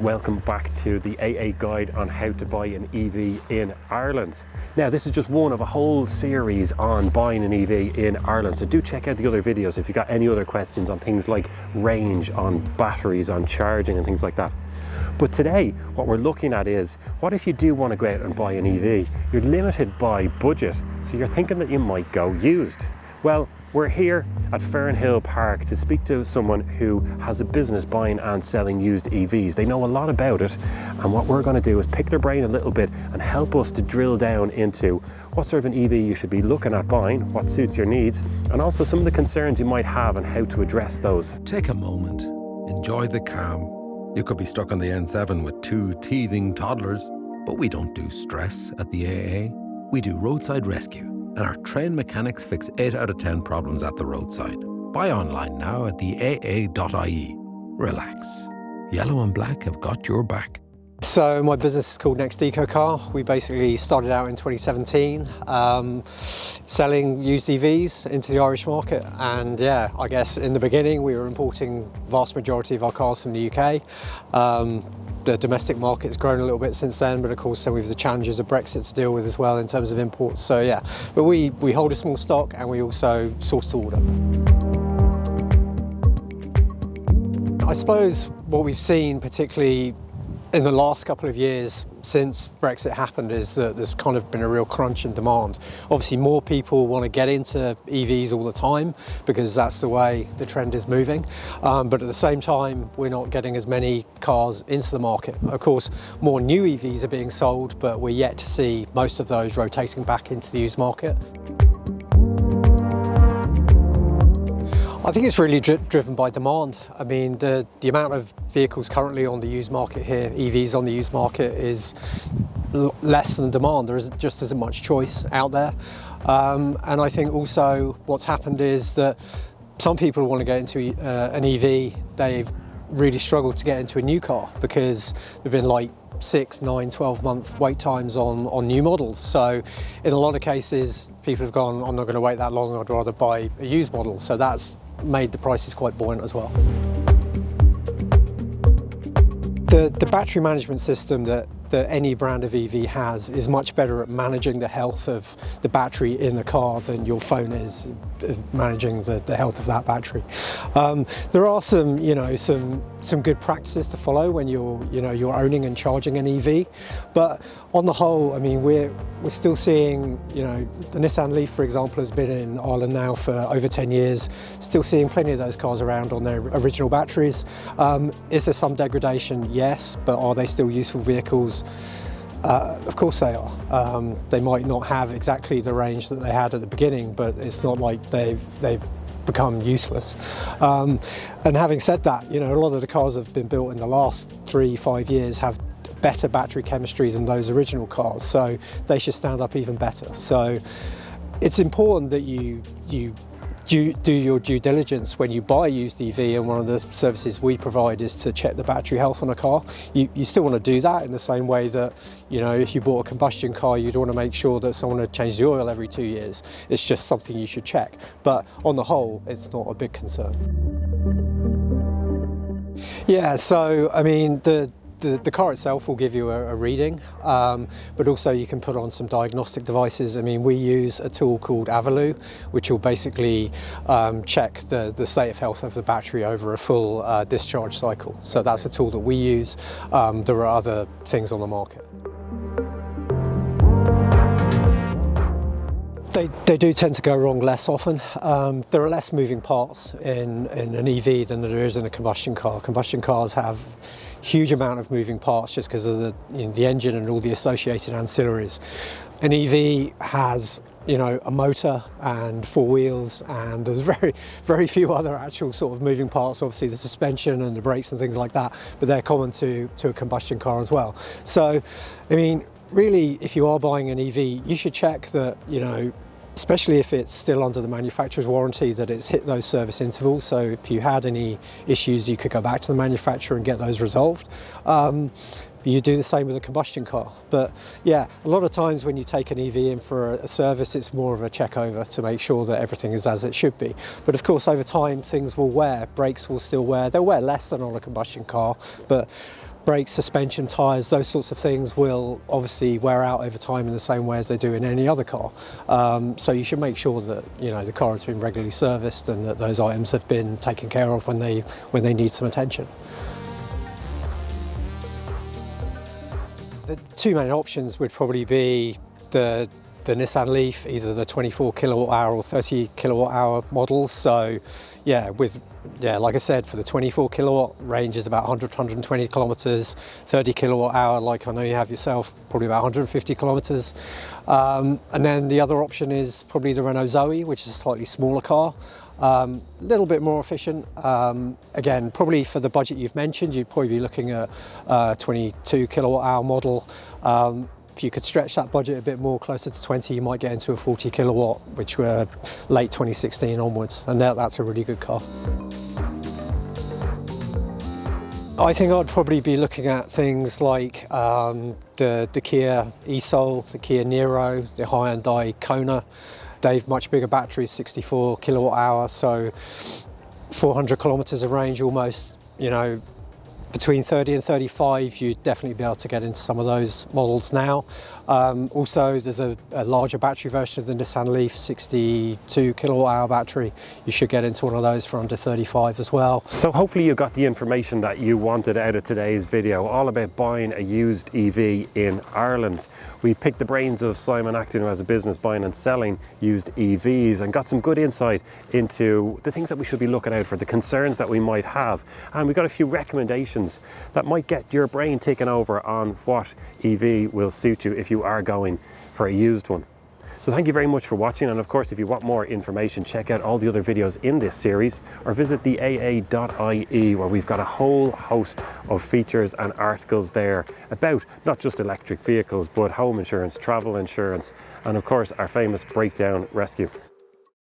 Welcome back to the AA guide on how to buy an EV in Ireland. Now this is just one of a whole series on buying an EV in Ireland, so do check out the other videos if you've got any other questions on things like range, on batteries, on charging and things like that. But today what we're looking at is, what if you do want to go out and buy an EV? You're limited by budget, so you're thinking that you might go used. Well, we're here at Fernhill Park to speak to someone who has a business buying and selling used EVs. They know a lot about it, and what we're going to do is pick their brain a little bit and help us to drill down into what sort of an EV you should be looking at buying, what suits your needs, and also some of the concerns you might have and how to address those. Take a moment, enjoy the calm. You could be stuck on the N7 with two teething toddlers, but we don't do stress at the AA. We do roadside rescue, and our trained mechanics fix 8 out of 10 problems at the roadside. Buy online now at theAA.ie. Relax. Yellow and black have got your back. So my business is called Next Eco Car. We basically started out in 2017 selling used EVs into the Irish market, and yeah, I guess in the beginning we were importing vast majority of our cars from the UK. The domestic market has grown a little bit since then, but of course then we have the challenges of Brexit to deal with as well in terms of imports. So yeah, but we hold a small stock and we also source to order. I suppose what we've seen particularly in the last couple of years since Brexit happened is that there's kind of been a real crunch in demand. Obviously more people want to get into EVs all the time because that's the way the trend is moving, but at the same time we're not getting as many cars into the market. Of course more new EVs are being sold, but we're yet to see most of those rotating back into the used market. I think it's really driven by demand. I mean, the amount of vehicles currently on the used market here, EVs on the used market, is less than demand. There isn't just as much choice out there. And I think also what's happened is that some people want to get into an EV, they've really struggled to get into a new car because there've been like 6, 9, 12-month wait times on new models. So in a lot of cases, people have gone, I'm not going to wait that long, I'd rather buy a used model. So that's made the prices quite buoyant as well. The battery management system that any brand of EV has is much better at managing the health of the battery in the car than your phone is managing the health of that battery. There are some good practices to follow when you're owning and charging an EV, but on the whole, I mean, we're still seeing, the Nissan Leaf, for example, has been in Ireland now for over 10 years, still seeing plenty of those cars around on their original batteries. Is there some degradation? Yes, but are they still useful vehicles? Of course they are. They might not have exactly the range that they had at the beginning, but it's not like they've become useless. And having said that, a lot of the cars that have been built in the last 3-5 years have better battery chemistry than those original cars, so they should stand up even better. So it's important that you do your due diligence when you buy a used EV, and one of the services we provide is to check the battery health on a car. You still want to do that in the same way that, if you bought a combustion car, you'd want to make sure that someone had changed the oil every 2 years. It's just something you should check. But on the whole, it's not a big concern. Yeah, so I mean, the car itself will give you a reading, but also you can put on some diagnostic devices. I mean, we use a tool called Avaloo, which will basically check the state of health of the battery over a full discharge cycle. So that's a tool that we use. There are other things on the market. They do tend to go wrong less often. There are less moving parts in an EV than there is in a combustion car. Combustion cars have huge amount of moving parts just because of the engine and all the associated ancillaries. An EV has a motor and 4 wheels, and there's very, very few other actual sort of moving parts. Obviously the suspension and the brakes and things like that, but they're common to a combustion car as well. So, I mean, really, if you are buying an EV, you should check that, especially if it's still under the manufacturer's warranty, that it's hit those service intervals. So if you had any issues, you could go back to the manufacturer and get those resolved. You do the same with a combustion car. But yeah, a lot of times when you take an EV in for a service, it's more of a check over to make sure that everything is as it should be. But of course, over time, things will wear. Brakes will still wear. They'll wear less than on a combustion car, but brakes, suspension, tyres, those sorts of things will obviously wear out over time in the same way as they do in any other car. So you should make sure that the car has been regularly serviced and that those items have been taken care of when they need some attention. The two main options would probably be the Nissan Leaf, either the 24 kilowatt hour or 30 kilowatt hour models. So like I said, for the 24 kilowatt range is about 100 to 120 kilometers, 30 kilowatt hour, like I know you have yourself, probably about 150 kilometers. And then the other option is probably the Renault Zoe, which is a slightly smaller car. A little bit more efficient. Again, probably for the budget you've mentioned, you'd probably be looking at a 22 kilowatt hour model. If you could stretch that budget a bit more, closer to 20, you might get into a 40 kilowatt, which were late 2016 onwards, and that's a really good car. I think I'd probably be looking at things like the Kia e-Soul, the Kia Niro, the Hyundai Kona. They've much bigger batteries, 64 kilowatt hour, so 400 kilometers of range almost, between 30 and 35, you'd definitely be able to get into some of those models now. Also, there's a larger battery version of the Nissan Leaf, 62 kilowatt hour battery. You should get into one of those for under 35 as well. So hopefully you got the information that you wanted out of today's video, all about buying a used EV in Ireland. We picked the brains of Simon Acton, who has a business buying and selling used EVs, and got some good insight into the things that we should be looking out for, the concerns that we might have. And we got a few recommendations that might get your brain taken over on what EV will suit you if you are going for a used one. So thank you very much for watching, and of course if you want more information, check out all the other videos in this series or visit theAA.ie, where we've got a whole host of features and articles there about not just electric vehicles but home insurance, travel insurance, and of course our famous breakdown rescue.